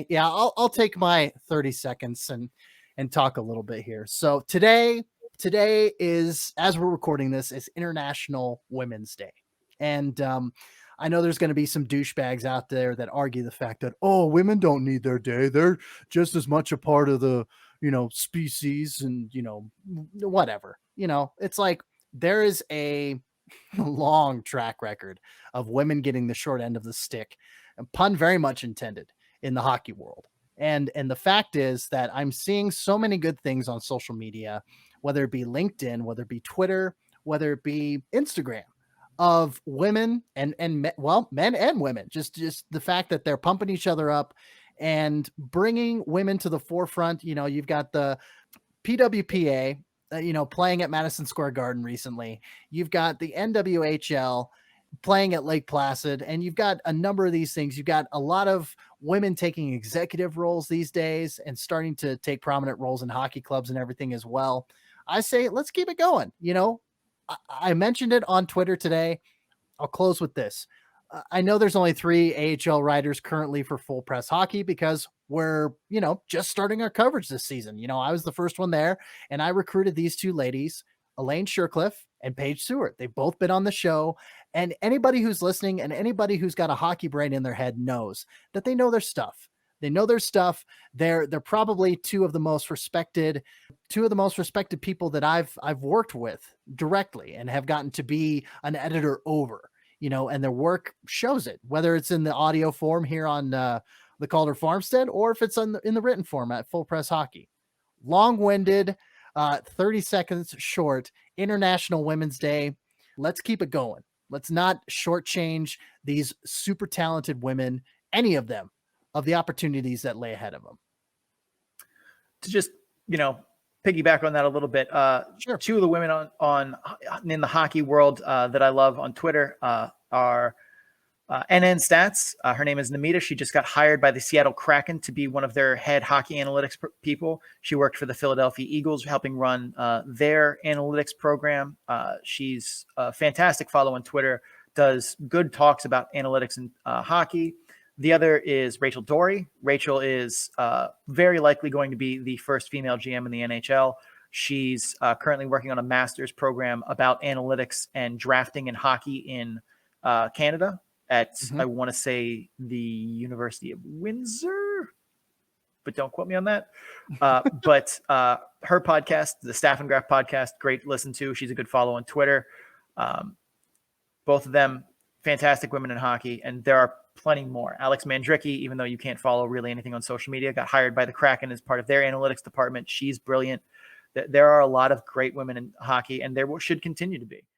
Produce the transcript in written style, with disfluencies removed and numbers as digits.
Yeah, I'll take my 30 seconds and talk a little bit here. So today is, as we're recording this, is International Women's Day. And I know there's going to be some douchebags out there that argue the fact that, oh, women don't need their day. They're just as much a part of the, species and, whatever. It's like there is a long track record of women getting the short end of the stick, and pun very much intended, in the hockey world. And the fact is that I'm seeing so many good things on social media, whether it be LinkedIn, whether it be Twitter, whether it be Instagram, of women well, men and women, just the fact that they're pumping each other up and bringing women to the forefront. You've got the PWPA, playing at Madison Square Garden recently. You've got the NWHL playing at Lake Placid, and you've got a number of these things. You've got a lot of women taking executive roles these days and starting to take prominent roles in hockey clubs and everything as well. I say, let's keep it going. I mentioned it on Twitter today. I'll close with this. I know there's only 3 AHL writers currently for Full Press Hockey because we're, just starting our coverage this season. I was the first one there, and I recruited these 2 ladies, Elaine Shercliffe and Paige Seward. They've both been on the show, and anybody who's listening and anybody who's got a hockey brain in their head knows that they know their stuff. They know their stuff. They're probably two of the most respected people that I've worked with directly and have gotten to be an editor over. And their work shows it, whether it's in the audio form here on the Calder Farmstead or if it's in the written form at Full Press Hockey. Long-winded, 30 seconds short, International Women's Day. Let's keep it going. Let's not shortchange these super talented women, any of them, of the opportunities that lay ahead of them. To just, piggyback on that a little bit. Sure. 2 of the women in the hockey world that I love on Twitter are NN Stats. Her name is Namita. She just got hired by the Seattle Kraken to be one of their head hockey analytics people. She worked for the Philadelphia Eagles, helping run their analytics program. She's a fantastic follow on Twitter, does good talks about analytics and hockey. The other is Rachel Dory. Rachel is very likely going to be the first female GM in the NHL. She's currently working on a master's program about analytics and drafting in hockey in Canada at, I want to say, the University of Windsor, but don't quote me on that. But her podcast, the Staff and Graph podcast, great to listen to. She's a good follow on Twitter. Both of them, fantastic women in hockey, and there are plenty more. Alex Mandricki, even though you can't follow really anything on social media, got hired by the Kraken as part of their analytics department. She's brilliant. There are a lot of great women in hockey, and there should continue to be.